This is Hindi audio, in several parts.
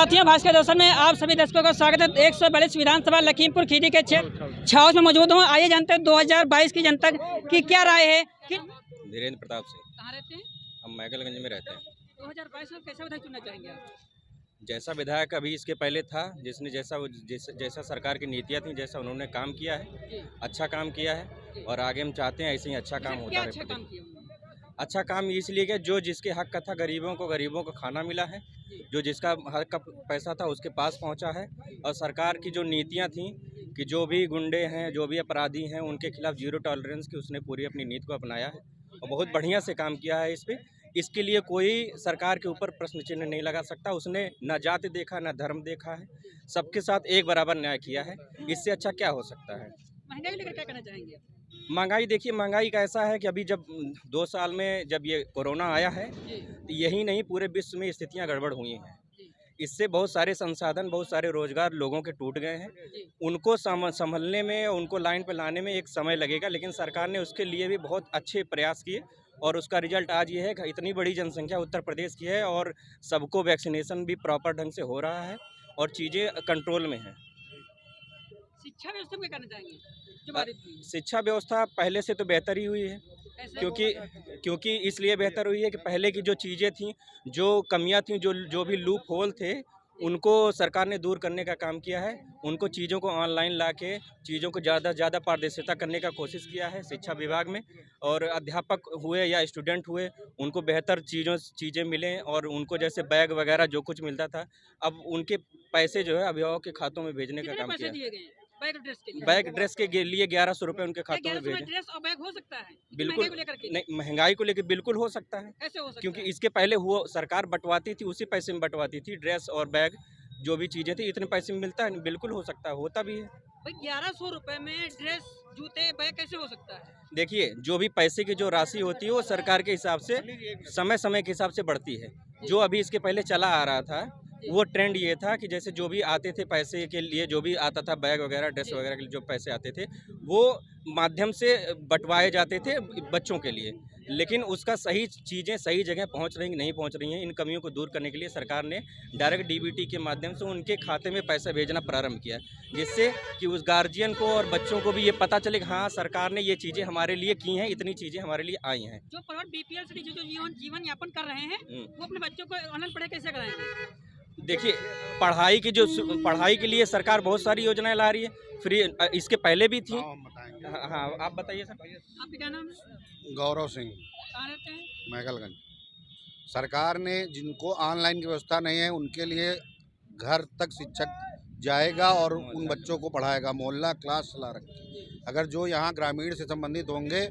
साथियों, भास्कर दर्शन में आप सभी दर्शकों का स्वागत है। 142 विधानसभा लखीमपुर खीरी के छाव में मौजूद हूँ। आइए जानते हैं 2022 की जनता की क्या राय है। धीरेन्द्र प्रताप से। कहाँ रहते हैं? हम मैगलगंज में रहते हैं। 2022 में कैसा विधायक चुनना चाहेंगे आप? जैसा विधायक अभी इसके पहले था, जिसने जैसा सरकार की नीतियाँ थी, जैसा उन्होंने काम किया है, अच्छा काम किया है और आगे हम चाहते हैं ऐसे ही अच्छा काम होता अच्छा काम रहे। किया उन्होंने? अच्छा काम इसलिए कि जो जिसके हक का था गरीबों को खाना मिला है, जो जिसका हक का पैसा था उसके पास पहुंचा है। और सरकार की जो नीतियां थी कि जो भी गुंडे हैं, जो भी अपराधी हैं, उनके खिलाफ जीरो टॉलरेंस की उसने पूरी अपनी नीति को अपनाया है और बहुत बढ़िया से काम किया है। इसके लिए कोई सरकार के ऊपर प्रश्न चिन्ह नहीं लगा सकता। उसने न जाति देखा, न धर्म देखा है, सबके साथ एक बराबर न्याय किया है। इससे अच्छा क्या हो सकता है। महंगाई लेकर क्या कहना चाहेंगे? महंगाई देखिए, महंगाई का ऐसा है कि अभी जब 2 साल में जब ये कोरोना आया है, तो यही नहीं पूरे विश्व में स्थितियां गड़बड़ हुई हैं। इससे बहुत सारे संसाधन, बहुत सारे रोजगार लोगों के टूट गए हैं। उनको संभलने में, उनको लाइन पर लाने में एक समय लगेगा, लेकिन सरकार ने उसके लिए भी बहुत अच्छे प्रयास किए और उसका रिजल्ट आज ये है कि इतनी बड़ी जनसंख्या उत्तर प्रदेश की है और सबको वैक्सीनेशन भी प्रॉपर ढंग से हो रहा है और चीज़ें कंट्रोल में हैं। शिक्षा व्यवस्था में क्या कहना चाहेंगे जो बाधित हुई? शिक्षा व्यवस्था पहले से तो बेहतर ही हुई है, क्योंकि इसलिए बेहतर हुई है कि पहले की जो चीज़ें थीं, जो कमियां थीं, जो भी लूप होल थे, उनको सरकार ने दूर करने का काम किया है। उनको चीज़ों को ऑनलाइन लाके चीज़ों को ज़्यादा से ज़्यादा पारदर्शिता करने का कोशिश किया है शिक्षा विभाग में। और अध्यापक हुए या स्टूडेंट हुए, उनको बेहतर चीज़ें मिलें और उनको जैसे बैग वगैरह जो कुछ मिलता था, अब उनके पैसे जो है अभिभावक के खातों में भेजने का काम किया है। बैग ड्रेस के लिए 1100 रुपये उनके खातों में भेजे। ड्रेस और बैग हो सकता है? बिल्कुल नहीं, महंगाई को लेकर बिल्कुल हो सकता है। कैसे हो सकता है? क्योंकि इसके पहले वो सरकार बंटवाती थी, उसी पैसे में बंटवाती थी। ड्रेस और बैग जो भी चीज़ें थी इतने पैसे में मिलता है, बिल्कुल हो सकता है, होता भी है। भाई 1100 रुपए में ड्रेस, जूते, बैग कैसे हो सकता है? देखिए, जो भी पैसे की जो राशि होती है वो सरकार के हिसाब से समय के हिसाब से बढ़ती है। जो अभी इसके पहले चला आ रहा था, वो ट्रेंड ये था कि जैसे जो भी आते थे पैसे के लिए, जो भी आता था बैग वगैरह, ड्रेस वगैरह के लिए जो पैसे आते थे, वो माध्यम से बंटवाए जाते थे बच्चों के लिए। लेकिन उसका सही चीज़ें सही जगह पहुंच रही नहीं पहुंच रही हैं। इन कमियों को दूर करने के लिए सरकार ने डायरेक्ट डीबीटी के माध्यम से उनके खाते में पैसा भेजना प्रारंभ किया, जिससे कि उस गार्जियन को और बच्चों को भी ये पता चले कि हाँ, सरकार ने ये चीज़ें हमारे लिए की हैं, इतनी चीज़ें हमारे लिए आई हैं। जो परिवार बीपीएल से जो जीवन यापन कर रहे हैं, वो अपने बच्चों को ऑनलाइन पढ़ाई कैसे कराएंगे? देखिए, पढ़ाई के लिए सरकार बहुत सारी योजनाएं ला रही है, फ्री। इसके पहले भी थी। हाँ, आप बताइए सर। आपका क्या नाम है? गौरव सिंह, कहाँ रहते हैं? मैगलगंज। सरकार ने जिनको ऑनलाइन की व्यवस्था नहीं है उनके लिए घर तक शिक्षक जाएगा और उन बच्चों को पढ़ाएगा। मोहल्ला क्लास चला रखी। अगर जो यहाँ ग्रामीण से संबंधित होंगे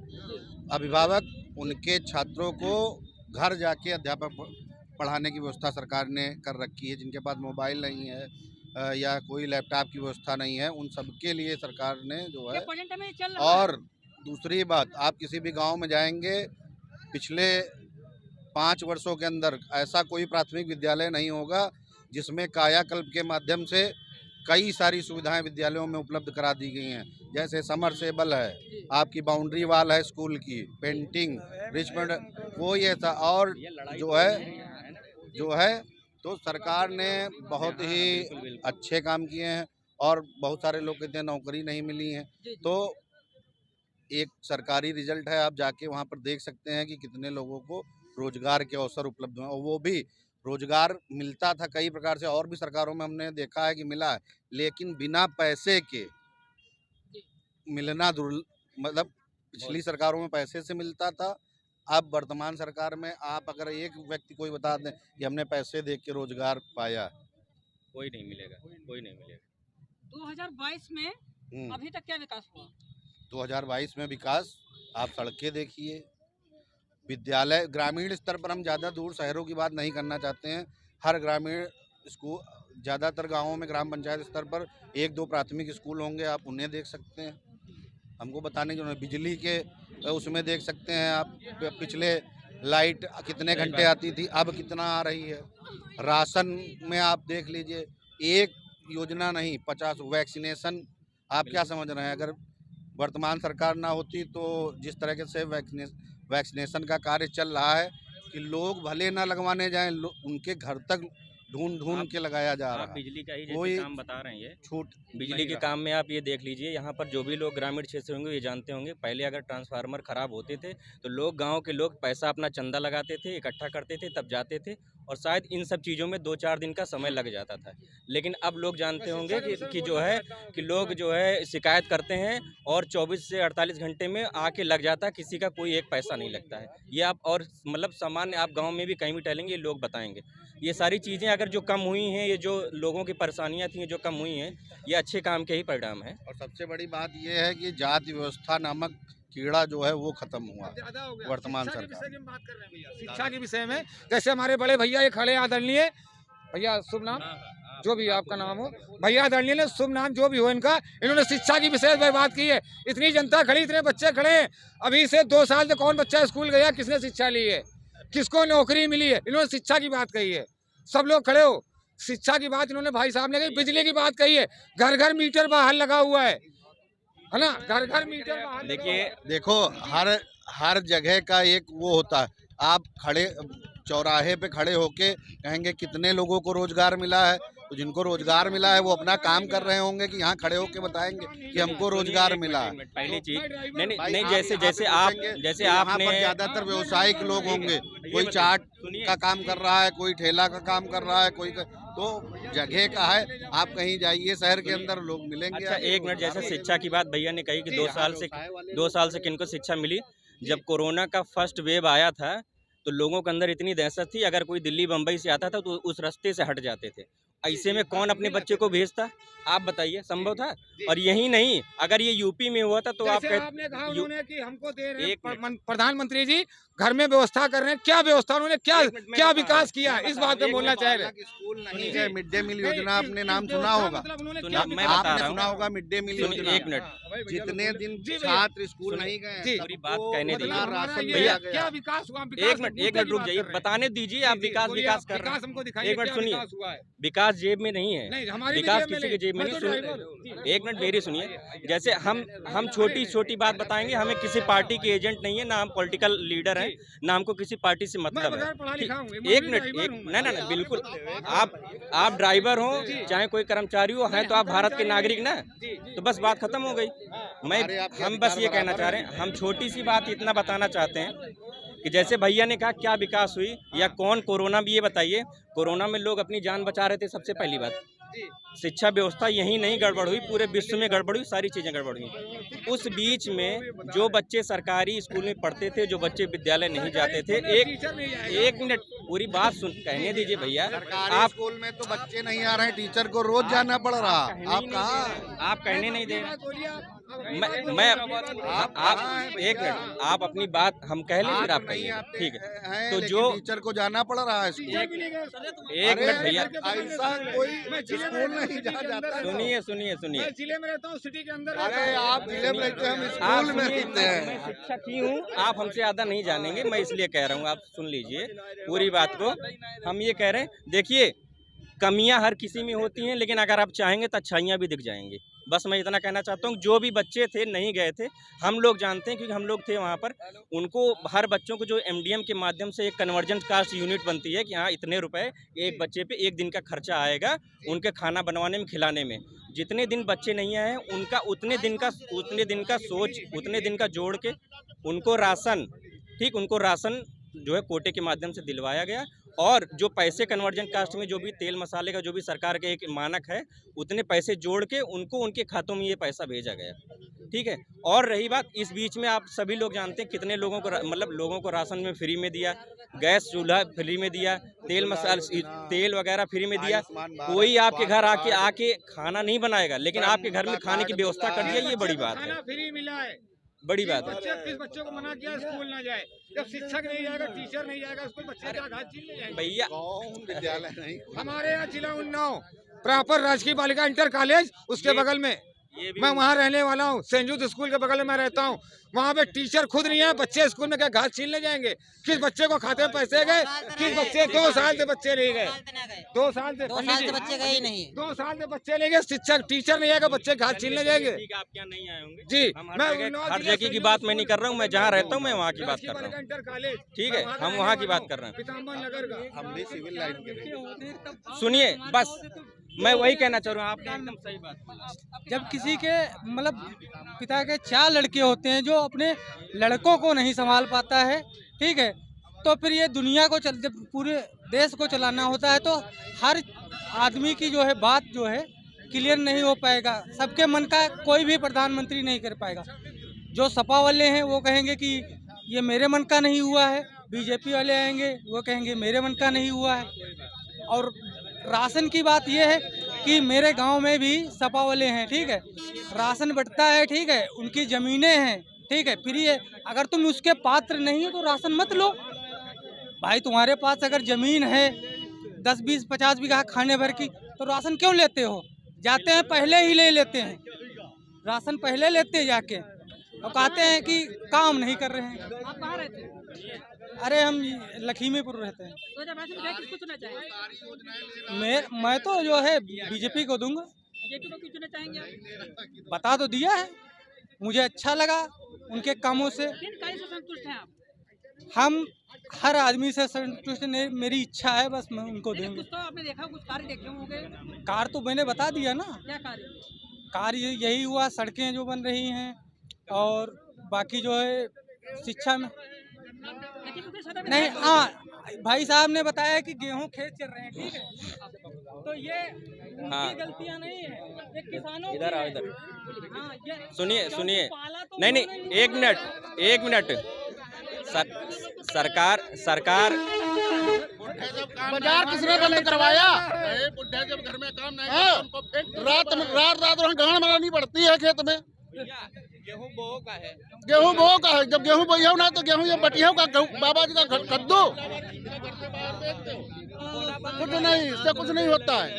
अभिभावक, उनके छात्रों को घर जाके अध्यापक पढ़ाने की व्यवस्था सरकार ने कर रखी है। जिनके पास मोबाइल नहीं है या कोई लैपटॉप की व्यवस्था नहीं है, उन सबके लिए सरकार ने जो है। और दूसरी बात, आप किसी भी गांव में जाएंगे, पिछले 5 वर्षों के अंदर ऐसा कोई प्राथमिक विद्यालय नहीं होगा जिसमें कायाकल्प के माध्यम से कई सारी सुविधाएं विद्यालयों में उपलब्ध करा दी गई हैं। जैसे समरसेबल है, आपकी बाउंड्री वाल है स्कूल की, पेंटिंग, रिचमेंट, कोई ऐसा और जो है तो सरकार ने बहुत ही अच्छे काम किए हैं। और बहुत सारे लोग कहते हैं नौकरी नहीं मिली है, तो एक सरकारी रिजल्ट है। आप जाके वहाँ पर देख सकते हैं कि कितने लोगों को रोजगार के अवसर उपलब्ध हैं और वो भी रोजगार मिलता था कई प्रकार से। और भी सरकारों में हमने देखा है कि मिला है, लेकिन बिना पैसे के मिलना मतलब पिछली सरकारों में पैसे से मिलता था। अब वर्तमान सरकार में आप अगर एक व्यक्ति कोई बता दें कि हमने पैसे दे के रोजगार पाया, कोई नहीं मिलेगा। 2022 में अभी तक क्या विकास हुआ? 2022 में विकास, आप सड़कें देखिए, विद्यालय, ग्रामीण स्तर पर हम ज़्यादा दूर शहरों की बात नहीं करना चाहते हैं। हर ग्रामीण स्कूल, ज़्यादातर गाँवों में ग्राम पंचायत स्तर पर 1-2 प्राथमिक स्कूल होंगे, आप उन्हें देख सकते हैं। हमको बताने की जरूरत, बिजली के उसमें देख सकते हैं आप, पिछले लाइट कितने घंटे आती थी, अब कितना आ रही है। राशन में आप देख लीजिए, एक योजना नहीं 50 वैक्सीनेशन। आप क्या समझ रहे हैं, अगर वर्तमान सरकार ना होती तो जिस तरह से वैक्सीनेशन का कार्य चल रहा है कि लोग भले ना लगवाने जाएं, उनके घर तक ढूंढ के लगाया जा रहा आप है। बिजली का ही कोई जैसे काम बता रहे हैं ये छूट बिजली के काम में आप ये देख लीजिए, यहाँ पर जो भी लोग ग्रामीण क्षेत्र होंगे ये जानते होंगे, पहले अगर ट्रांसफार्मर खराब होते थे तो लोग, गांव के लोग पैसा अपना चंदा लगाते थे, इकट्ठा करते थे, तब जाते थे और शायद इन सब चीज़ों में 2-4 दिन का समय लग जाता था। लेकिन अब लोग जानते होंगे कि जो है कि लोग जो है शिकायत करते हैं और 24 से 48 घंटे में आके लग जाता है, किसी का कोई एक पैसा नहीं लगता है। ये आप और मतलब सामान्य आप गाँव में भी कहीं भी टहलेंगे, ये लोग बताएंगे। ये सारी चीज़ें अगर जो कम हुई हैं, ये जो लोगों की परेशानियाँ थी जो कम हुई हैं, ये अच्छे काम के ही परिणाम है। और सबसे बड़ी बात यह है कि जाति व्यवस्था नामक कीड़ा जो है वो खत्म हुआ वर्तमान सरकार। शिक्षा के विषय में जैसे हमारे बड़े भैया ये खड़े आदरणीय भैया, शुभ नाम जो भी आपका नाम हो, भैया आदरणीय ने शुभ नाम जो भी हो इनका, इन्होंने शिक्षा की विशेष बात की है। इतनी जनता खड़ी, इतने बच्चे खड़े हैं, अभी से 2 साल से कौन बच्चा स्कूल गया, किसने शिक्षा ली है, किसको नौकरी मिली है, इन्होंने शिक्षा की बात कही है। सब लोग खड़े हो, शिक्षा की बात इन्होंने भाई साहब ने कही, बिजली की बात कही है, घर घर मीटर बाहर लगा हुआ है ना, घर घर मीटर बाहर। देखिए, देखो हर जगह का एक वो होता है, आप खड़े चौराहे पे खड़े होके कहेंगे कितने लोगों को रोजगार मिला है, तो जिनको रोजगार मिला है वो अपना काम कर रहे होंगे कि यहाँ खड़े होके बताएंगे कि हमको रोजगार मिला है। पहली चीज नहीं भाई जैसे यहाँ आपने पर ज्यादातर व्यवसायिक लोग होंगे, कोई चाट का काम कर रहा है, कोई ठेला का काम कर रहा है, तो जगह का है, आप कहीं जाइए शहर के अंदर लोग मिलेंगे। अच्छा, एक मिनट, जैसे शिक्षा की बात भैया ने कही कि 2 साल से किनको शिक्षा मिली। जब कोरोना का फर्स्ट वेव आया था तो लोगों के अंदर इतनी दहशत थी, अगर कोई दिल्ली बम्बई से आता था तो उस रास्ते से हट जाते थे। ऐसे में कौन अपने बच्चे को भेजता, आप बताइए, संभव था? और यही नहीं, अगर ये यूपी में हुआ था तो आपने कहा उन्होंने कि हमको दे रहे हैं प्रधानमंत्री जी, घर में व्यवस्था कर रहे हैं, क्या व्यवस्था उन्होंने क्या विकास किया, इस बात पे बोलना चाह रहे हैं। स्कूल नहीं है, मिड डे मील योजना आपने नाम सुना होगा, आपने सुना होगा मिड डे मील योजना। एक मिनट, जितने दिन छात्र स्कूल नहीं गए, पूरी बात कहने दीजिए भैया, क्या विकास हुआ? एक मिनट रुक जाइए, बताने दीजिए। आप विकास कर रहे हैं, हमको दिखाइए, एक मिनट सुनिए। विकास जेब में नहीं है, विकास किसी के जेब में नहीं। एक मिनट मेरी सुनिए, जैसे हम छोटी बात बताएंगे, हमें किसी पार्टी के एजेंट नहीं है, ना हम पॉलिटिकल लीडर हैं, ना हमको किसी पार्टी से मतलब है। एक मिनट, नहीं बिल्कुल, आप ड्राइवर हो चाहे कोई कर्मचारी हो, हैं तो आप भारत के नागरिक ना, तो बस बात खत्म हो गई। हम बस ये कहना चाह रहे हैं, हम छोटी सी बात इतना बताना चाहते हैं कि जैसे भैया ने कहा क्या विकास हुई या कौन कोरोना भी, ये बताइए। कोरोना में लोग अपनी जान बचा रहे थे, सबसे पहली बात। शिक्षा व्यवस्था यही नहीं गड़बड़ हुई, पूरे विश्व में गड़बड़ हुई, सारी चीज़ें गड़बड़ हुई। उस बीच में जो बच्चे सरकारी स्कूल में पढ़ते थे, जो बच्चे विद्यालय नहीं जाते थे, एक मिनट पूरी बात कहने दीजिए भैया। आप स्कूल में तो बच्चे नहीं आ रहे हैं, टीचर को रोज जाना पड़ रहा। आप कहाँ? आप कहने नहीं दे रहे। मैं आप एक मिनट, आप अपनी बात हम कह लें, फिर आप कहिए, ठीक है? तो जो टीचर को जाना पड़ रहा है स्कूल, एक मिनट भैया, ऐसा कोई स्कूल नहीं जाता। सुनिए। मैं जिले में रहता हूँ, सिटी के अंदर। अरे आप जिले में रहते हैं, हम स्कूल में रहते हैं। मैं शिक्षक ही हूँ, आप हमसे ज़्यादा नहीं जानेंगे, मैं इसलिए कह रहा हूँ, आप सुन लीजिए पूरी बात को। हम ये कह रहे हैं, देखिए कमियां हर किसी में होती हैं, लेकिन अगर आप चाहेंगे तो अच्छाइयाँ भी दिख जाएंगी। बस मैं इतना कहना चाहता हूँ, जो भी बच्चे थे नहीं गए थे, हम लोग जानते हैं क्योंकि हम लोग थे वहाँ पर। उनको हर बच्चों को जो MDM के माध्यम से एक कन्वर्जेंट कास्ट यूनिट बनती है कि हाँ इतने रुपए एक बच्चे पे एक दिन का खर्चा आएगा उनके खाना बनवाने में, खिलाने में। जितने दिन बच्चे नहीं आए हैं उनका उतने दिन का जोड़ के उनको राशन, ठीक, उनको राशन जो है कोटे के माध्यम से दिलवाया गया। और जो पैसे कन्वर्जेंट कास्ट में जो भी तेल मसाले का जो भी सरकार के एक मानक है, उतने पैसे जोड़ के उनको उनके खातों में ये पैसा भेजा गया, ठीक है। और रही बात, इस बीच में आप सभी लोग जानते हैं कितने लोगों को मतलब लोगों को राशन में फ्री में दिया, गैस चूल्हा फ्री में दिया, तेल वगैरह फ्री में दिया। कोई आपके घर आके खाना नहीं बनाएगा, लेकिन आपके घर में खाने की व्यवस्था कर दिया, ये बड़ी बात है, फ्री मिला है, बड़ी बात है। किस बच्चों को मना किया स्कूल ना जाए? जब शिक्षक नहीं जाएगा, टीचर नहीं जाएगा, स्कूल बच्चे क्या घाट झील नहीं जाएंगे? भैया विद्यालय नहीं, हमारे यहाँ जिला उन्नाव प्रॉपर राजकीय बालिका इंटर कॉलेज, उसके बगल में मैं वहाँ रहने वाला हूँ, सेंट जूड स्कूल के बगल में मैं रहता हूँ। वहाँ पे टीचर खुद नहीं है, बच्चे स्कूल में क्या घास छीनने जाएंगे? किस बच्चे को खाते में पैसे गए? किस बच्चे 2 साल से बच्चे ले गए? 2 साल से बच्चे गए ही नहीं। 2 साल से बच्चे ले गए, शिक्षक टीचर नहीं आएगा, बच्चे घास छीनने जाएंगे। आप क्या नहीं आए होंगे जी, हर जगह की बात मैं नहीं कर रहा हूँ, मैं जहाँ रहता हूँ मैं वहाँ की बात कर रहा हूँ। इंटर कॉलेज, ठीक है, हम वहाँ की बात कर रहे हैं। पीताम्बर नगर का। हम भी सिविल लाइन के सुनिए, बस मैं वही कहना चाह रहा हूँ, आपने एकदम सही बात की। जब किसी के मतलब पिता के 4 लड़के होते हैं जो अपने लड़कों को नहीं संभाल पाता है, ठीक है, तो फिर ये दुनिया को जब पूरे देश को चलाना होता है तो हर आदमी की जो है बात जो है क्लियर नहीं हो पाएगा। सबके मन का कोई भी प्रधानमंत्री नहीं कर पाएगा। जो सपा वाले हैं वो कहेंगे कि ये मेरे मन का नहीं हुआ है, बीजेपी वाले आएंगे वो कहेंगे मेरे मन का नहीं हुआ है। और राशन की बात ये है कि मेरे गांव में भी सपा वाले हैं, ठीक है, राशन बंटता है, ठीक है, उनकी ज़मीनें हैं, ठीक है, फ्री है। अगर तुम उसके पात्र नहीं हो तो राशन मत लो भाई। तुम्हारे पास अगर ज़मीन है 10, 20, 50 बीघा खाने भर की, तो राशन क्यों लेते हो? जाते हैं पहले ही ले लेते हैं, राशन पहले लेते हैं जाके, और कहते हैं कि काम नहीं कर रहे हैं। आप कहाँ रहते हैं? अरे हम लखीमीपुर रहते हैं। 2022 में विधायक किसको चुनना चाहेंगे? मैं तो जो है बीजेपी को दूंगा। बीजेपी को क्यों चुनना चाहेंगे आप? बता तो दिया है, मुझे अच्छा लगा उनके कामों से। किन कार्य से संतुष्ट हैं आप? हम हर आदमी से संतुष्ट नहीं, मेरी इच्छा है बस मैं उनको लेकिन देंगे। कुछ तो आपने देखा, कुछ कार्य देखे होंगे। कार तो मैंने बता दिया ना, क्या कार्य? कार्य यही हुआ, सड़कें जो बन रही हैं और बाकी जो है शिक्षा में लेकिन उनके सदन में नहीं। विधायक हाँ, भाई साहब ने बताया कि गेहूं खेत चल रहे हैं, ठीक है, तो ये हाँ। उनकी गलतियां नहीं है, ये किसानों इधर आओ, की इधर। है। हाँ, ये सुनिए सुनिए, पाला तो नहीं उन्होंने नहीं, एक मिनट, सरकार बाजार किसने बंद करवाया? बुढ़े जब घर में काम नहीं करते, उनको रात गाड़ मरानी पड़ती है खेत में। गेहूं बो का है, जब गेहूं बोइयो ना तो गेहूं ये बटियों का बाबा जी का कद्दू, कुछ नहीं, इससे कुछ नहीं होता है।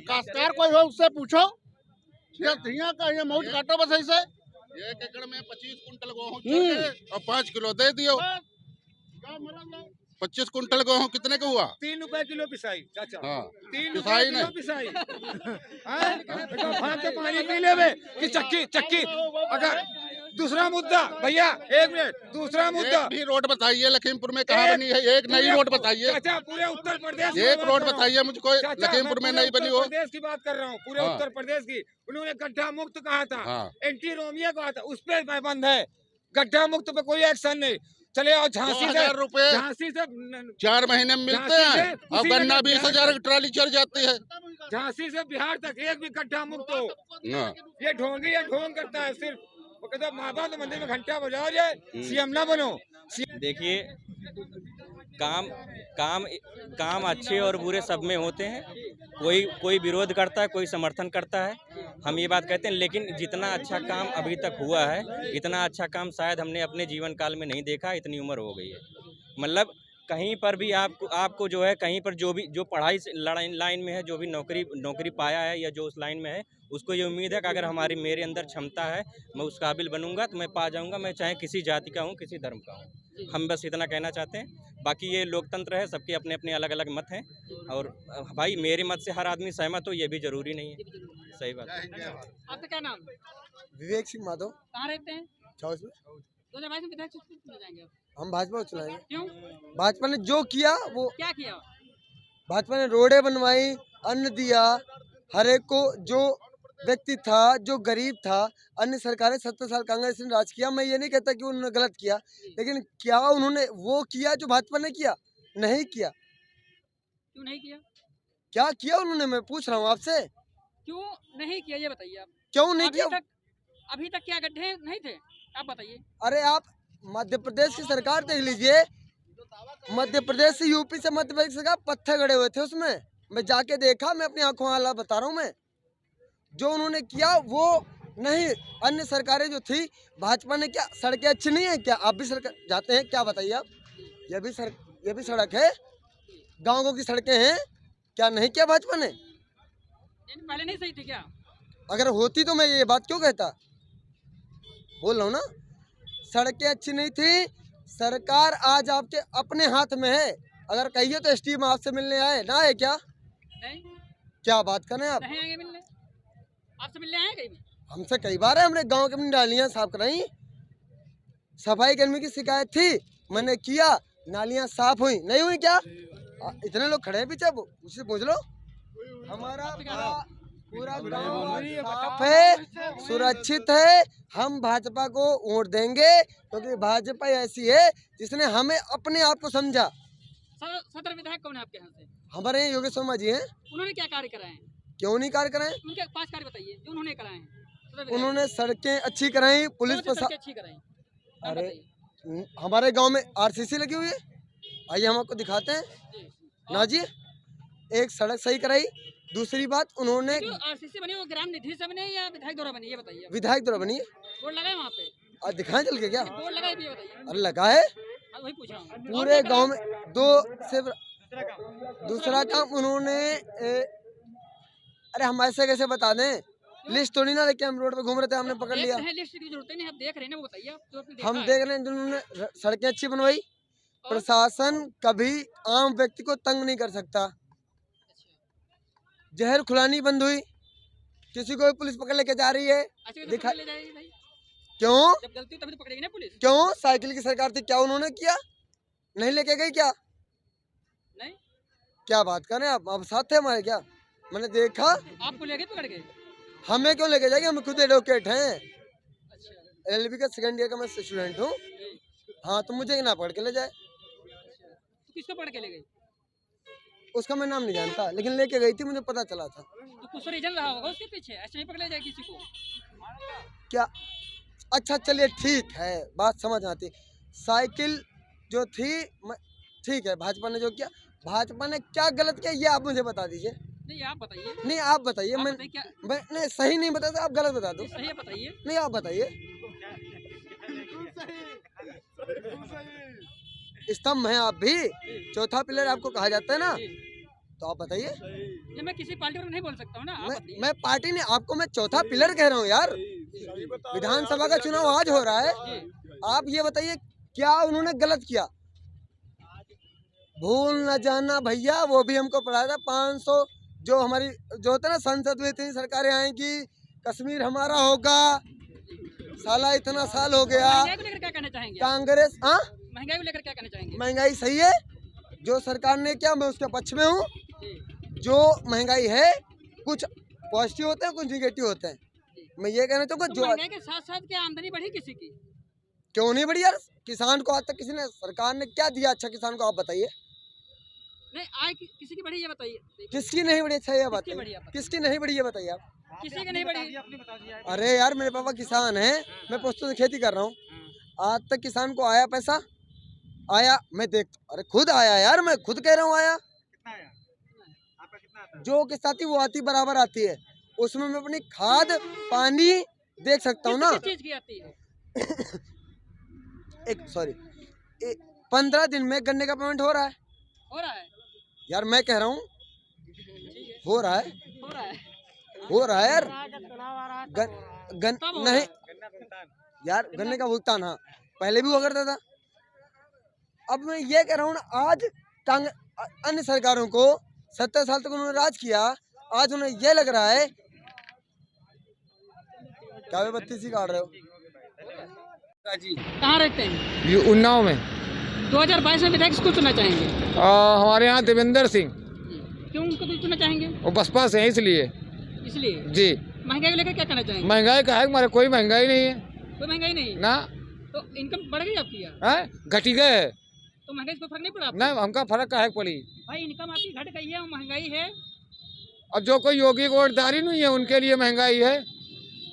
काश्तकार कोई हो उससे पूछो, यहाँ का ये मौज काटो बस ऐसे। 1 एकड़ में 25 कुंटल गेहूं और 5 किलो दे दियो। 25 कुंटल गेहूं कितने का हुआ? 3 रुपए किलो पिसाई चाचा। हाँ, 3 पिसाई रुपए नहीं। किलो पिसाई। हाँ, तो पानी पी ले बे कि चक्की। अगर दूसरा मुद्दा भैया, 1 मिनट, दूसरा मुद्दा, एक भी रोड बताइए लखीमपुर में कहाँ बनी है? एक नई रोड बताइए, चाचा पूरे उत्तर प्रदेश एक रोड बताइए मुझको लखीमपुर में नई बनी हो। उत्तर प्रदेश की बात कर रहा हूँ, पूरे हाँ। उत्तर प्रदेश की। उन्होंने गड्ढा मुक्त कहा था, हाँ। एंटी रोमियो कहा था, उस पर बंद है। गड्ढा मुक्त पे कोई एक्शन नहीं। चले आओ झांसी से, 2000 रुपए झांसी से 4 महीने में मिलते झांसी हैं, से और उसी गन्ना जगह 20,000 की ट्राली चल जाती है। झांसी से बिहार तक एक भी गड्ढा मुक्त हो। हाँ। ये ढोंग करता है सिर्फ। वो कहता है माँ बाप मंदिर में घंटा बजाओ जाए, सीएम ना बनो। देखिए, काम अच्छे और बुरे सब में होते हैं। कोई विरोध करता है, कोई समर्थन करता है। हम ये बात कहते हैं, लेकिन जितना अच्छा काम अभी तक हुआ है, इतना अच्छा काम शायद हमने अपने जीवन काल में नहीं देखा। इतनी उम्र हो गई है, मतलब कहीं पर भी आपको जो है, कहीं पर जो पढ़ाई से लाइन में है, जो भी नौकरी पाया है या जो उस लाइन में है, उसको ये उम्मीद है कि अगर मेरे अंदर क्षमता है, मैं उस काबिल बनूंगा तो मैं पा जाऊंगा। मैं चाहे किसी जाति का हूँ, किसी धर्म का हूँ। हम बस इतना कहना चाहते हैं। बाकी ये लोकतंत्र है, सबके अपने अपने अलग अलग मत हैं, और भाई मेरे मत से हर आदमी सहमत हो ये भी जरूरी नहीं है। सही बात है। आपका क्या नाम? विवेक सिंह माधव। कहाँ रहते हैं? 24 में। 2022 में विधायक किसको चुना जाएंगे आप? हम भाजपा को चलाएंगे। क्यों? भाजपा ने जो किया वो, क्या किया? भाजपा ने रोडें बनवाई, अन्न दिया, हर एक को जो व्यक्ति था, जो गरीब था। अन्य सरकारें 70 साल कांग्रेस ने राज किया, मैं ये नहीं कहता कि उन्होंने गलत किया, लेकिन क्या उन्होंने वो किया जो भाजपा ने किया? नहीं किया। क्यों नहीं किया? क्या किया उन्होंने, मैं पूछ रहा हूँ आपसे, क्यों नहीं किया ये बताइए आप। क्यों नहीं किया? अभी तक क्या गड्ढे नहीं थे? आप बताइए। अरे आप मध्य प्रदेश की सरकार देख लीजिए, मध्य प्रदेश से, यूपी से मध्य प्रदेश का पत्थर गड़े हुए थे उसमें। मैं जाके देखा, मैं अपनी आंखों हालात बता रहा हूँ। मैं जो उन्होंने किया वो नहीं। अन्य सरकारें जो थी, भाजपा ने क्या सड़कें अच्छी नहीं है क्या? आप भी सरकार जाते हैं क्या? बताइए आप। ये भी सड़क है, गाँवों की सड़कें हैं क्या? नहीं किया भाजपा ने? पहले नहीं सही थी क्या? अगर होती तो मैं ये बात क्यों कहता? बोल रहा हूँ ना, सड़कें अच्छी नहीं थी। सरकार आज आपके अपने हाथ में है। अगर कहिए तो एसडीएम आपसे मिलने आए ना, आए क्या? नहीं क्या बात करें आप? नहीं आएंगे मिलने, आपसे मिलने आए कहीं भी? हमसे कई बार है, हमने गांव के अपनी नालियाँ साफ कराई, सफाई कर्मी की शिकायत थी, मैंने किया, नालियाँ साफ हुई नहीं हुई क्या? इतने लोग खड़े हैं पीछे, उससे पूछ लो। हमारा पूरा गांव साफ है, सुरक्षित है। हम भाजपा को वोट देंगे क्योंकि भाजपा ऐसी है जिसने हमें अपने आप को समझा। सदर विधायक कौन है आपके यहाँ से? हमारे यहाँ योगेश शर्मा जी हैं। उन्होंने क्या कार्य कराए हैं? क्यों नहीं कार्य कराए? उनके 5 कार्य बताइए जो उन्होंने कराए हैं। सदर विधायक। उन्होंने सड़कें अच्छी कराई, पुलिस कौन सी प्रशासन। सड़कें अच्छी कराई? नाम अरे बताइए। हमारे गांव में आरसीसी लगी हुई है, आइए हम आपको दिखाते हैं जी। ना जी। एक सड़क सही कराई। दूसरी बात, उन्होंने जो आरसीसी बनी वो ग्राम निधि से बनी या विधायक द्वारा बनी, ये बताइए। विधायक द्वारा बनी है। बोर्ड लगाए वहाँ पे? आज दिखाएं चल के क्या? बोर्ड लगाए भी, ये बताइए। अरे लगा है हाँ, वही पूछ रहा हूँ। पूरे गांव में। दूसरा काम उन्होंने अरे हम ऐसे कैसे बता दें? लिस्ट थोड़ी ना लेके हम रोड पे घूम रहे थे, हमने पकड़ लिया। लिस्ट की जरूरत नहीं, आप देख रहे हैं ना, वो बताइए। जो आपने देखा हम है। देख रहे हैं जिन्होंने सड़कें अच्छी बनवाई। प्रशासन कभी आम व्यक्ति को तंग नहीं कर सकता। जहर खुलानी बंद हुई, किसी को भी पुलिस पकड़ लेके जा रही है। अच्छा, तो दिखा पकड़ ले जाएगी भाई। क्यों? जब गलती तभी तो पकड़ेगी ना पुलिस। क्यों? साइकिल की सरकार थी, क्या उन्होंने किया? नहीं लेके गई क्या? नहीं। क्या बात कर रहे हैं आप? अब साथ थे हमारे क्या? मैंने देखा। आपको लेके पकड़ गए? हमें क्यों लेके जाएंगे? हम खुद एडवोकेट हैं, अच्छा। एलएलबी का सेकंड ईयर का मैं स्टूडेंट हूँ। हाँ, तो मुझे ना पकड़ के ले जाए। तो किसको पकड़ के ले गई? उसका मैं नाम नहीं जानता, लेकिन लेके गई थी, मुझे पता चला था। तो कुछ तो रीजन रहा होगा उसके पीछे, ऐसे नहीं पकड़ ले जाए किसी को। क्या? अच्छा चलिए ठीक है, बात समझ आती। साइकिल जो थी ठीक है, भाजपा ने जो किया, भाजपा ने क्या गलत किया ये आप मुझे बता दीजिए। नहीं आप बताइए। नहीं आप बताइए। मैं क्या नहीं सही नहीं बताता, आप गलत बता दो। सही है बताइए। नहीं आप बताइए। स्तंभ हैं आप भी, चौथा पिलर आपको कहा जाता है ना, तो आप बताइए। ये मैं किसी पार्टी को नहीं बोल सकता हूँ ना, आप बताइए। मैं पार्टी ने आपको, मैं चौथा पिलर कह रहा हूँ यार। विधानसभा का चुनाव आज हो रहा है, आप ये बताइए क्या उन्होंने गलत किया? भूल न जाना भैया, वो भी हमको पढ़ाया था। 500 जो हमारी जो होता है ना, संसद में इतनी सरकारें आएंगी, कश्मीर हमारा होगा, साला इतना साल हो गया। महंगाई को लेकर क्या कहना चाहेंगे? कांग्रेस महंगाई को लेकर क्या कहना चाहेंगे? महंगाई सही है, जो सरकार ने किया मैं उसके पक्ष में हूँ। जो महंगाई है, कुछ पॉजिटिव होते हैं, कुछ निगेटिव होते हैं। मैं ये कहना चाहूँगा तो जो महंगाई के साथ साथ क्या आमदनी बढ़ी किसी की? क्यों नहीं बढ़ी यार? किसान को आज तक किसी ने, सरकार ने क्या दिया अच्छा किसान को? आप बताइए। नहीं आय किसी की बढ़ी ये बताइए। किसकी नहीं बढ़ी? अच्छा ये बढ़ी बताइए, आप? किसकी नहीं बढ़ी ये बताइए आप। किसी की नहीं बढ़ी। अरे यार मेरे पापा किसान हैं, मैं पुश्तों से खेती कर रहा हूँ। आज तक किसान को आया पैसा? आया? मैं देख, अरे खुद आया यार, मैं खुद कह रहा हूँ आया। जो किस्त आती वो आती बराबर आती है, उसमें मैं अपनी खाद पानी देख सकता हूँ ना। किस चीज की आती है? 15 दिन में गन्ने का पेमेंट हो रहा है। हो रहा है यार मैं कह रहा हूँ हो रहा है, हो रहा है। हो रहा है यार। तब हो नहीं यार, गन्ने का भुगतान हाँ पहले भी हुआ करता था। अब मैं ये कह रहा हूँ ना, आज अन्य सरकारों को 70 साल तक उन्होंने राज किया, आज उन्हें ये लग रहा है। क्या बत्ती सी काट रहे हो? कहाँ रहते हैं? ये उन्नाव में। 2022 में विधायक किसको चुनना चाहेंगे? हमारे यहाँ देवेंद्र सिंह। क्यों उनको तो चुनना चाहेंगे? वो बसपा से है इसलिए। इसलिए जी। महंगाई को लेकर क्या कहना चाहेंगे? महंगाई का है हमारे, कोई महंगाई नहीं है कोई महंगाई नहीं ना। तो इनकम बढ़ गई आपकी यार? है घटी गए है तो महंगाई से कोई फर्क नहीं पड़ा आपको? ना, हमका फर्क का है पड़ी। भाई इनकम आपकी घट गई है और महंगाई है। अब जो कोई योगी को वोटदारी नहीं है उनके लिए महंगाई है।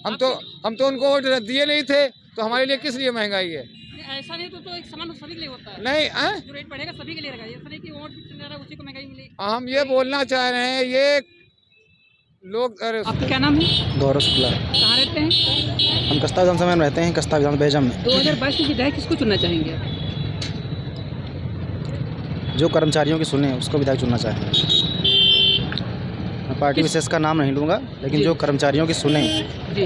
हम तो उनको वोट दिए नहीं थे, तो हमारे लिए किस लिए महंगाई है? ऐसा नहीं तो एक समान सभी के लिए होता है। नहीं जो रेट बढ़ेगा सभी के लिए रहेगा, ऐसा नहीं कि वोट जितना रहा उसी को महंगाई मिली। हम ये बोलना चाह रहे हैं, ये लोग। आपका क्या नाम है? गौरव शुक्ला। कहाँ रहते हैं? हम कस्ता विधानसभा में रहते हैं, कस्ता विधानसभा बेजम में। 2022 में विधायक किसको चुनना चाहेंगे? जो कर्मचारियों की सुने उसको विधायक चुनना चाहेंगे। पार्टी विशेष का नाम नहीं लूँगा, लेकिन जो कर्मचारियों की सुने जी।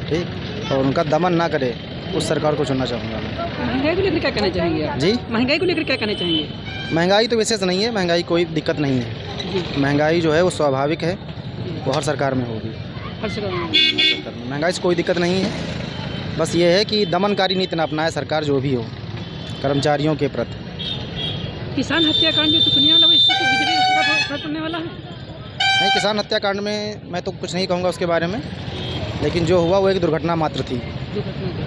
ठीक और उनका दमन ना करे उस सरकार को चुनना चाहूँगा मैं। महंगाई को लेकर क्या कहना चाहेंगे आप? जी, महंगाई को लेकर क्या कहना चाहेंगे? महंगाई तो विशेष नहीं है, महंगाई कोई दिक्कत नहीं है। जी। महंगाई जो है वो स्वाभाविक है, वो हर सरकार में होगी। हर सरकार में। सरकार में महंगाई से कोई दिक्कत नहीं है, बस ये है कि दमनकारी नीति न अपनाए सरकार जो भी हो कर्मचारियों के प्रति। किसान हत्याकांड जो तुकनिया वाला, इससे तो बीजेपी को थोड़ा फर्क पड़ने वाला है। नहीं, किसान हत्याकांड में मैं तो कुछ नहीं कहूँगा उसके बारे में, लेकिन जो हुआ वो एक दुर्घटना मात्र थी।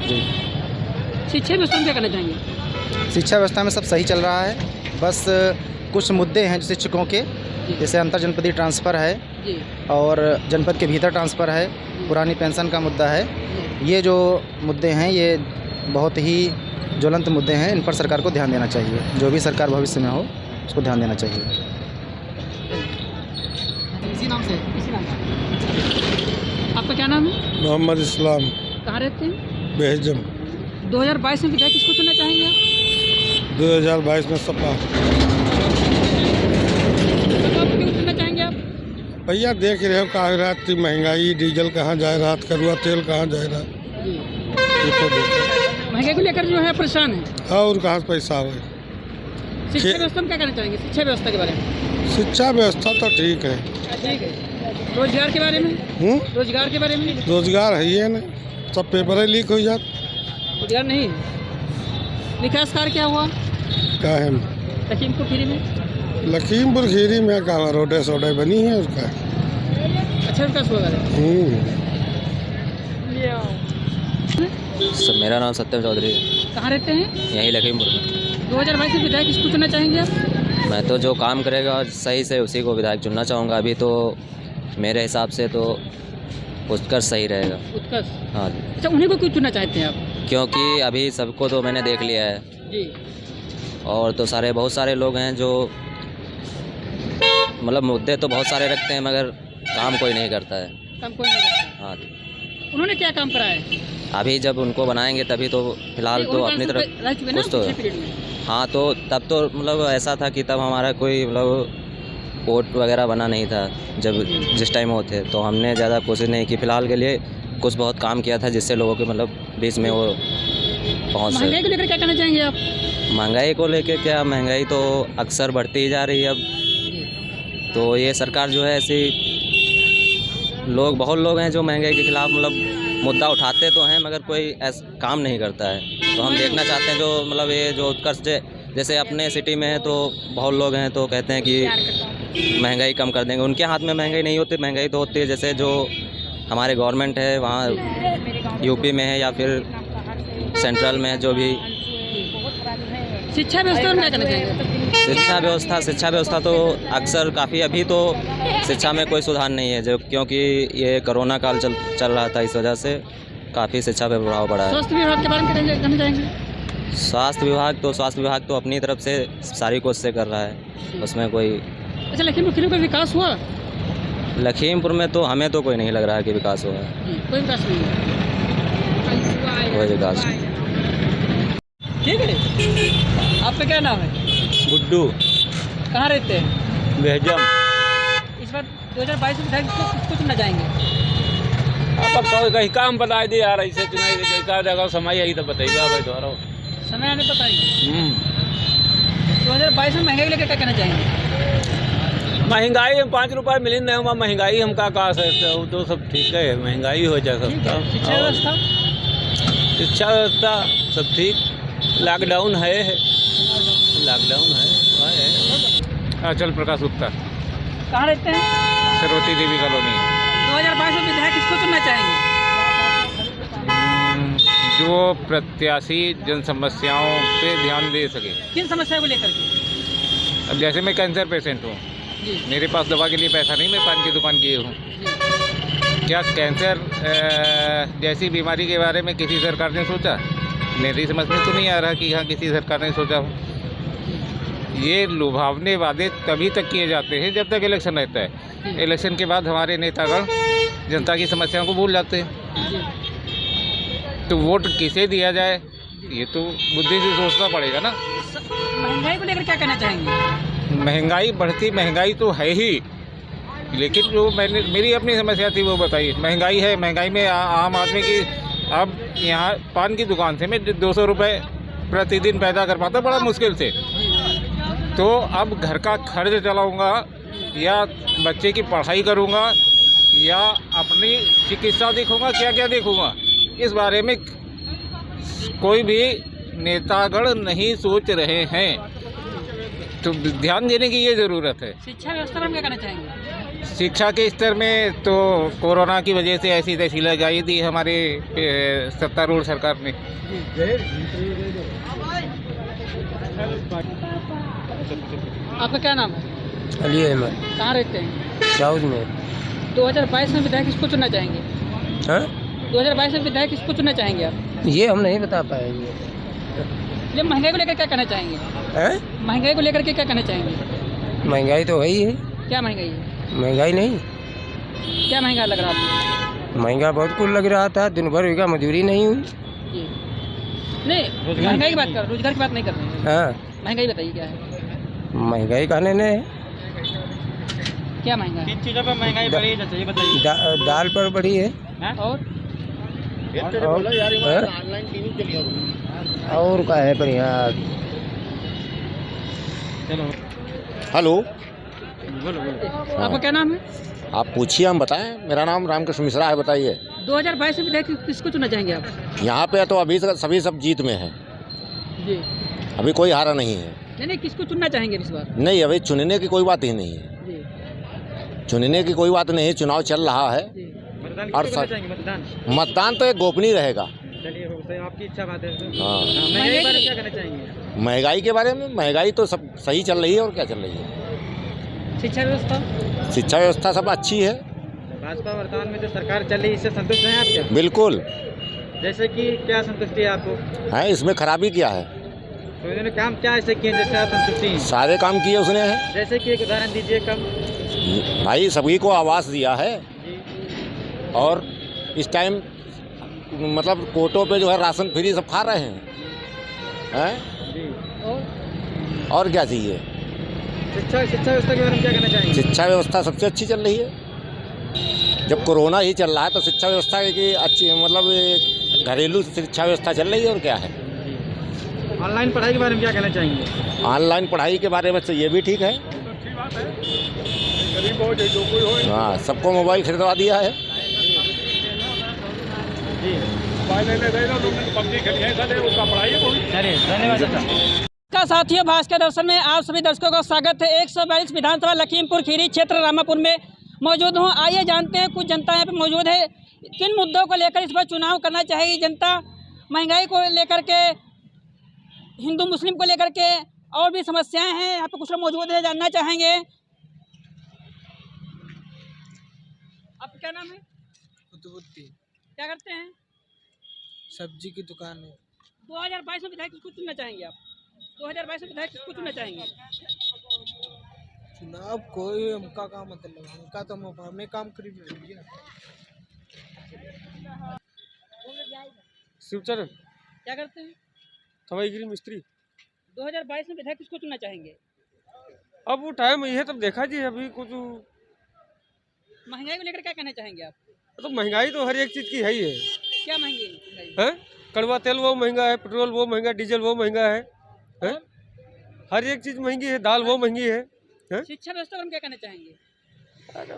जी। शिक्षा व्यवस्था में क्या कहना चाहेंगे? शिक्षा व्यवस्था में सब सही चल रहा है, बस कुछ मुद्दे हैं जो शिक्षकों के, जैसे अंतर जनपदीय ट्रांसफ़र है जी। और जनपद के भीतर ट्रांसफ़र है, पुरानी पेंशन का मुद्दा है। ये जो मुद्दे हैं ये बहुत ही ज्वलंत मुद्दे हैं, इन पर सरकार को ध्यान देना चाहिए। जो भी सरकार भविष्य में हो उसको ध्यान देना चाहिए। इसी नाम से आपका क्या नाम है? मोहम्मद इस्लाम, कहाँ रहते हैं? बेहजम। 2022 में विधायक किसको चुनना चाहेंगे आप? 2022 में सपा। क्यों चुनना चाहेंगे आप? भैया देख रहे हो कहाँ रात की महंगाई, डीजल कहाँ जा रहा, करुआ तेल कहाँ जा रहा, ये तो देखो। महंगाई को लेकर जो है परेशान है। और कहाँ से पैसा आवे। शिक्षा व्यवस्था में क्या कहना चाहेंगे? शिक्षा व्यवस्था के बारे में? शिक्षा व्यवस्था तो ठीक है। ठीक है। रोजगार के बारे में? रोजगार के बारे में? रोजगार है ही नहीं, सब पेपर लीक हो जाते। रोजगार नहीं है। विकास कार्य क्या हुआ? क्या है लखीमपुर खीरी में? लखीमपुर खीरी में कहाँ रोडे सोडे बनी है उसका। अच्छा विकास हुआ है। सर मेरा नाम सत्यम चौधरी है। कहाँ रहते हैं? यहीं लखीमपुर में। 2022 में विधायक किसको चुनना चाहेंगे आप? मैं तो जो काम करेगा सही से उसी को विधायक चुनना चाहूँगा। अभी तो मेरे हिसाब से तो उत्कर्ष सही रहेगा। उत्कर्ष? हाँ। अच्छा, उन्हीं को क्यों चुनना चाहते हैं आप? क्योंकि अभी सबको तो मैंने देख लिया है जी। और तो बहुत सारे लोग हैं जो मतलब मुद्दे तो बहुत सारे रखते हैं मगर काम कोई नहीं करता है। काम कोई नहीं करता। हाँ। उन्होंने क्या काम कराया है? अभी जब उनको बनाएंगे तभी तो फिलहाल तो अपनी तरफ कुछ तो हाँ, तो तब तो मतलब ऐसा था कि तब हमारा कोई मतलब वोट वगैरह बना नहीं था जब जिस टाइम वो थे, तो हमने ज़्यादा कोशिश नहीं की। फिलहाल के लिए कुछ बहुत काम किया था जिससे लोगों के मतलब बीच में वो पहुँच। महंगाई को लेकर क्या कहना चाहेंगे आप? महंगाई को लेकर क्या, महंगाई तो अक्सर बढ़ती ही जा रही है अब। तो ये सरकार जो है ऐसी बहुत लोग हैं जो महंगाई के खिलाफ मतलब मुद्दा उठाते तो हैं मगर कोई ऐसा काम नहीं करता है। तो हम देखना चाहते हैं जो मतलब ये जो उत्कर्ष जैसे अपने सिटी में है तो बहुत लोग हैं तो कहते हैं कि महंगाई कम कर देंगे। उनके हाथ में महंगाई नहीं होती, महंगाई तो होती है जैसे जो हमारे गवर्नमेंट है वहाँ यूपी में है या फिर सेंट्रल में है जो भी। शिक्षा व्यवस्था में क्या कहना चाहेंगे? शिक्षा व्यवस्था तो अक्सर काफ़ी अभी तो शिक्षा में कोई सुधार नहीं है जो क्योंकि ये कोरोना काल चल रहा था, इस वजह से काफ़ी शिक्षा पे प्रभाव पड़ा है। स्वास्थ्य विभाग के बारे में कहना चाहेंगे? स्वास्थ्य विभाग तो अपनी तरफ से सारी कोशिशें कर रहा है, उसमें कोई। अच्छा, लखीमपुर खीरी में विकास हुआ? लखीमपुर में तो हमें तो कोई नहीं लग रहा है कि विकास हुआ है। कोई विकास नहीं है। कोई विकास। ठीक है। आपका क्या नाम है? गुड्डू। कहाँ रहते हैं? बेहजम। इस बार 2022 में विधायक किसको चुनना चाहेंगे? अब तो कहीं काम बताए दे यार, ऐसे चुनाई का जगह समय यही तो बताइएगा भाई दोबारा समय आने बताइए। 2022 में महंगाई लेकर क्या कहना चाहेंगे? महंगाई हम 5 रुपये मिली नहीं हुआ, महंगाई हम का सकते हो तो सब ठीक है, महंगाई हो जाए सबका। शिक्षा व्यवस्था सब ठीक। लॉकडाउन है। अचल प्रकाश गुप्ता। कहाँ रहते हैं? सरस्वती देवी कॉलोनी। 2022 में विधायक किसको चुनना चाहेंगे? जो प्रत्याशी जन समस्याओं पे ध्यान दे सके। किन समस्याओं को लेकर के? अब जैसे मैं कैंसर पेशेंट हूँ, मेरे पास दवा के लिए पैसा नहीं, मैं पान की दुकान किए हूँ। क्या कैंसर जैसी बीमारी के बारे में किसी सरकार ने सोचा? मेरी समझ में तो नहीं आ रहा कि यहाँ किसी सरकार ने सोचा हो। ये लुभावने वादे तभी तक किए जाते हैं जब तक इलेक्शन रहता है। इलेक्शन के बाद हमारे नेतागण जनता की समस्याओं को भूल जाते हैं। तो वोट किसे दिया जाए ये तो बुद्धि से सोचना पड़ेगा ना। महंगाई को लेकर क्या कहना चाहेंगे? महंगाई बढ़ती, महंगाई तो है ही, लेकिन जो मेरी अपनी समस्या थी वो बताइए। महंगाई है, महंगाई में आम आदमी की, अब यहाँ पान की दुकान से मैं 200 रुपये प्रतिदिन पैदा कर पाता, बड़ा मुश्किल से। तो अब घर का खर्च चलाऊँगा या बच्चे की पढ़ाई करूँगा या अपनी चिकित्सा देखूँगा, क्या क्या देखूँगा, इस बारे में कोई भी नेतागण नहीं सोच रहे हैं। तो ध्यान देने की ये ज़रूरत है। शिक्षा व्यवस्था में क्या कहना चाहेंगे? शिक्षा के स्तर में तो कोरोना की वजह से ऐसी तैसी लगाई थी हमारे सत्तारूढ़ सरकार ने। आपका क्या नाम है? अली अहमद। कहाँ रहते हैं? साउथ में। 2022 में विधायक किसको चुनना चाहेंगे? हाँ? 2022 में विधायक किसको चुनना चाहेंगे आप? ये हम नहीं बता पाएंगे। ये महंगाई को लेकर क्या कहना चाहेंगे? महंगाई को लेकर के क्या कहना चाहेंगे? महंगाई तो वही है। क्या महंगाई है? महंगाई नहीं, क्या महंगा लग रहा है? महंगा बहुत कुछ लग रहा था। दिन भर का मजदूरी नहीं हुई। नहीं, महंगाई की बात कर, रोजगार की बात नहीं कर रहे। हाँ, महंगाई बताइए क्या है? महंगाई कहने ने क्या महंगा है? किन चीज़ों पर महंगाई बढ़ी है ये बताइए। दाल पर बढ़ी है। और क्या है पर यहाँ। हेलो, आपका क्या नाम है? आप पूछिए, हम बताएं। मेरा नाम रामकृष्ण मिश्रा है, बताइए। 2022 में विधायक किसको चुनना चाहेंगे आप? यहाँ पे तो अभी सभी सब जीत में है जी। अभी कोई हारा नहीं है। नहीं, किसको चुनना चाहेंगे इस बार? नहीं, अभी चुनने की कोई बात ही नहीं है जी। चुनने की कोई बात नहीं है। चुनाव चल रहा है और मतदान तो एक गोपनीय रहेगा। चलिए, आपकी इच्छा बात है। हाँ, महंगाई के बारे में क्या कहना चाहेंगे? महंगाई के बारे में, महंगाई तो सब सही चल रही है। और क्या चल रही है? शिक्षा व्यवस्था? शिक्षा व्यवस्था सब अच्छी है। भाजपा वर्तमान में जो सरकार चल रही है इससे संतुष्ट हैं आप क्या? बिल्कुल। जैसे कि क्या संतुष्टि है आपको? है, इसमें खराबी क्या है? तो इन्होंने काम क्या ऐसे किए जैसे आप संतुष्टि हैं? सारे काम किए उसने है। जैसे कि एक उदाहरण दीजिए। कम भाई सभी को आवास दिया है और इस टाइम मतलब कोटों पे जो है राशन फ्री सब खा रहे हैं। और क्या चाहिए? शिक्षा व्यवस्था के बारे में क्या कहना चाहेंगे? शिक्षा व्यवस्था सबसे अच्छी चल रही है। जब कोरोना ही चल रहा है तो शिक्षा व्यवस्था की अच्छी, मतलब घरेलू शिक्षा व्यवस्था चल रही है। और क्या है? ऑनलाइन पढ़ाई के बारे में क्या कहना चाहेंगे? ऑनलाइन पढ़ाई के बारे में तो ये भी ठीक है। हाँ, सबको मोबाइल खरीदवा दिया है। का साथियों, भास्कर दर्शन में आप सभी दर्शकों का स्वागत है। 142 विधानसभा लखीमपुर खीरी क्षेत्र रामापुर में मौजूद हूँ। आइए जानते हैं, कुछ जनता यहाँ पे मौजूद है, किन मुद्दों को लेकर इस बार चुनाव करना चाहिए जनता। महंगाई को लेकर के, हिंदू मुस्लिम को लेकर के, और भी समस्याएं हैं। यहाँ पे कुछ लोग मौजूद है, जानना चाहेंगे। आपका क्या नाम है? क्या करते हैं? सब्जी की दुकान है। 2022 में विधायक किसको चुनना चाहेंगे आप? 2022 में विधायक किसको चुनना चाहेंगे? चुनाव कोई हमका का मतलब, हमका तो हम अपने काम खरीद रही है। शिवचरण क्या करते हैं? हवाईगिरी मिस्त्री। 2022 में विधायक किसको चुनना चाहेंगे? अब वो टाइम ये तब देखा जी। अभी कुछ महंगाई को लेकर क्या कहना चाहेंगे आप? तो महंगाई तो हर एक चीज़ की है ही है। क्या महंगाई है? कड़वा तेल वो महंगा है, पेट्रोल वो महंगा, डीजल वो महंगा है? हर एक चीज़ महंगी है, दाल वो महंगी है। शिक्षा व्यवस्था में क्या कहना चाहेंगे?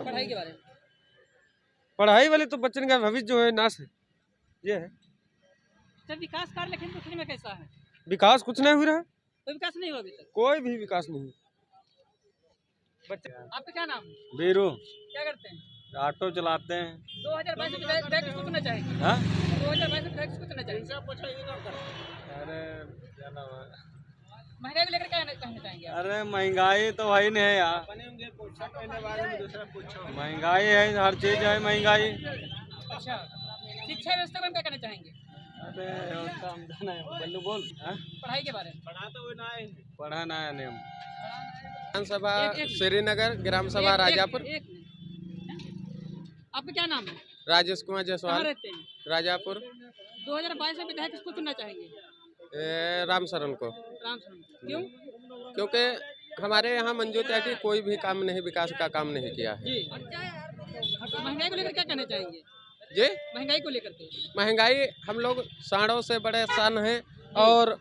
पढ़ाई के बारे में? पढ़ाई वाले तो बच्चन का भविष्य जो है नाश है, ये है। सर, विकास कार्य लखीमपुर में कैसा है? विकास कुछ नहीं हो रहा है। कोई विकास नहीं हुआ अभी तक? कोई भी विकास नहीं। आपका क्या नाम है? बीरू। क्या करते हैं? ऑटो चलाते हैं। 2022 में विधायक किसको चुनना चाहेंगे? 2022 में विधायक किसको चुनना चाहेंगे? अरे क्या नाम है? महंगाई को लेकर क्या कहना चाहेंगे? अरे महंगाई तो वही नहीं है यार। महंगाई है, हर चीज है महंगाई। अच्छा, शिक्षा व्यवस्था में क्या कहना चाहेंगे? अरे बल्लू बोल। पढ़ाई के बारे में? पढ़ा ना है नियम। विधानसभा श्रीनगर, ग्राम सभा राजापुर। आपका क्या नाम है? राजेश कुमार कहाँ जायसवाल, रहते हैं? राजापुर। 2022 में विधायक किसको चुनना चाहेंगे? राम शरण को। राम शरण। क्यों? क्योंकि हमारे यहाँ मंजू त्यागी कोई भी काम नहीं, विकास का काम नहीं किया है। महंगाई को लेकर क्या कहना चाहेंगे जी? महंगाई को लेकर के महंगाई हम लोग साढ़ों से परेशान हैं और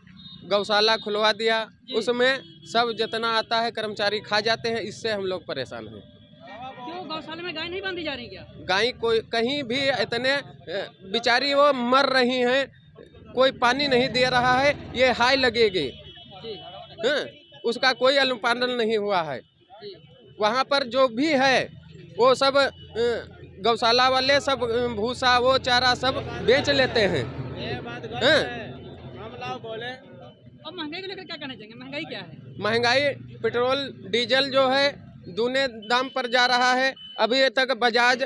गौशाला खुलवा दिया, उसमें सब जितना आता है कर्मचारी खा जाते हैं, इससे हम लोग परेशान हैं। क्यों गौशाला में गाय नहीं बांधी जा रही क्या? गाय कोई कहीं भी इतने बेचारी वो मर रही हैं, कोई पानी नहीं दे रहा है, ये हाई लगेगी। उसका कोई अनुपालन नहीं हुआ है। वहाँ पर जो भी है वो सब गौशाला वाले सब भूसा वो चारा सब बेच लेते हैं। अब महंगाई को लेकर क्या कहना चाहेंगे? महंगाई क्या है? महंगाई पेट्रोल डीजल जो है दूने दाम पर जा रहा है। अभी तक बजाज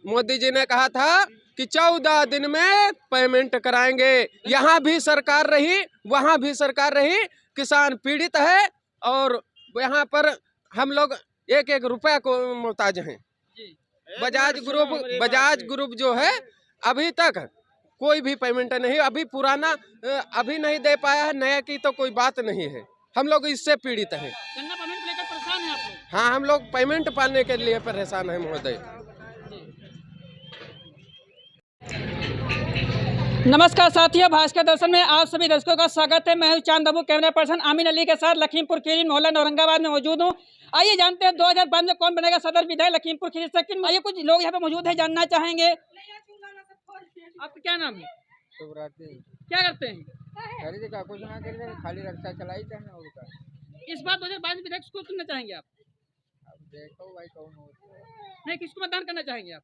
मोदी जी ने कहा था कि 14 दिन में पेमेंट कराएंगे। यहाँ भी सरकार रही, वहाँ भी सरकार रही, किसान पीड़ित है और यहाँ पर हम लोग एक एक रुपया को मोहताज हैं। बजाज ग्रुप जो है अभी तक कोई भी पेमेंट नहीं, अभी पुराना अभी नहीं दे पाया है, नया की तो कोई बात नहीं है। हम लोग इससे पीड़ित हैं। गन्ना पेमेंट लेकर परेशान हैं आप लोग? हाँ, हम लोग पेमेंट पाने के लिए परेशान हैं महोदय। नमस्कार साथियों, भास्कर दर्शन में आप सभी दर्शकों का स्वागत है। मैं हूं चांद बाबू, कैमरा पर्सन आमीन अली के साथ लखीमपुर खीरी मोहल्ला औरंगाबाद में मौजूद हूं। आइए जानते हैं 2022 में कौन बनेगा सदर विधायक लखीमपुर खीरी से। आइए कुछ लोग यहाँ पे मौजूद है, जानना चाहेंगे। आपका क्या नाम है? क्या करते हैं? खाली रक्षा चलाई था। इस बार 2022 विधायक किसको चुनना चाहेंगे आप? अब देखो भाई कौन हो। नहीं, किसको मतदान करना चाहेंगे आप?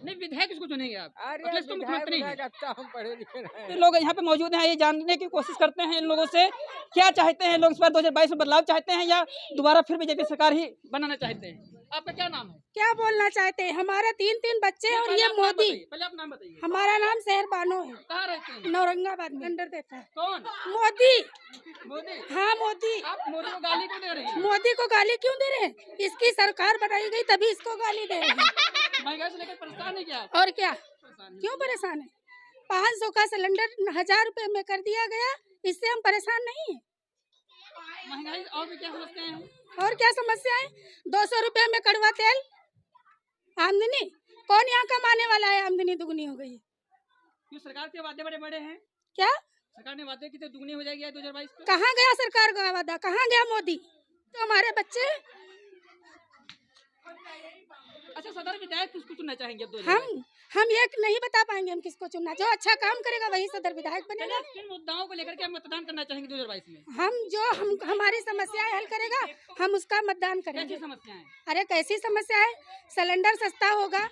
नहीं, विधायक किसको चुनेंगे आप? तो मुख्यमंत्री अच्छा, हम पढ़े लिखे हैं। लोग यहाँ पे मौजूद हैं, ये जानने की कोशिश करते हैं इन लोगों से क्या चाहते हैं लोग। इस बार 2022 में बदलाव चाहते हैं या दोबारा फिर बीजेपी सरकार ही बनाना चाहते हैं? आपका क्या नाम है? क्या बोलना चाहते हैं? हमारे 3 बच्चे और ये मोदी। पहले आप नाम बताइए। हमारा नाम शहर बानो है। कहाँ रहते हैं? औरंगाबाद में। अंडर देता है कौन? मोदी। मोदी? हाँ, मोदी। आप मोदी को गाली क्यों दे रहे हैं? मोदी को गाली क्यों दे रहे हैं? इसकी सरकार बनाई गई तभी इसको गाली दे रहे हैं। महंगाई से लेकर परेशान है क्या? और क्या, क्यों परेशान है? 500 का सिलेंडर 1000 रुपए में कर दिया गया, इससे हम परेशान नहीं है। महंगाई और भी क्या समस्या है? और क्या समस्या है? 200 रुपए में कड़वा तेल। आमदनी कौन यहाँ कमाने वाला है? आमदनी दुगनी हो गई है। क्यों? सरकार के वादे बड़े बड़े हैं। क्या सरकार ने वादे की तो दुगनी हो जाएगी 2022 में? कहाँ गया सरकार का वादा? कहाँ गया मोदी? तो हमारे बच्चे। अच्छा, सदर विधायक किसको चुनना चाहेंगे अब? हम ये नहीं बता पाएंगे हम किसको चुनना। जो अच्छा काम करेगा वही सदर विधायक बनेगा। किन मुद्दाओं को लेकर के हम मतदान करना चाहेंगे 2022 में? हम हमारी समस्याएं हल करेगा, हम उसका मतदान करेंगे। कैसी समस्याएं? अरे कैसी समस्या है? सिलेंडर सस्ता होगा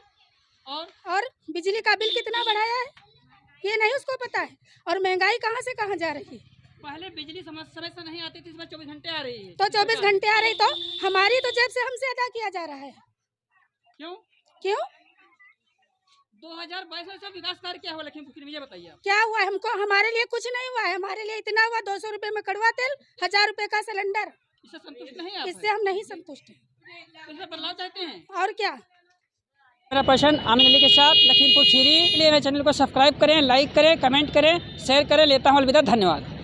और बिजली का बिल कितना बढ़ाया है ये नहीं उसको पता है। और महंगाई कहाँ से कहाँ जा रही है। पहले बिजली समय से नहीं आती थी, इस बार 24 घंटे आ रही है। तो 24 घंटे आ रही तो हमारी तो जेब से हमसे अदा किया जा रहा है। क्यों 2022 में सब विकास कार्य क्या हुआ लखीमपुर में, ये बताइए आप। क्या हुआ? हमको हमारे लिए कुछ नहीं हुआ है। हमारे लिए इतना हुआ 200 रुपए में कड़वा तेल, 1000 रुपए का सिलेंडर। इससे संतुष्ट नहीं है? इससे हम नहीं संतुष्ट हैं। इससे बदलाव चाहते हैं। और क्या। मेरा पर्सन आमीन अली के साथ लखीमपुर खीरी के लिए मेरे चैनल को सब्सक्राइब करें, लाइक करें, कमेंट करें, शेयर करें। लेता हूँ अलविदा, धन्यवाद।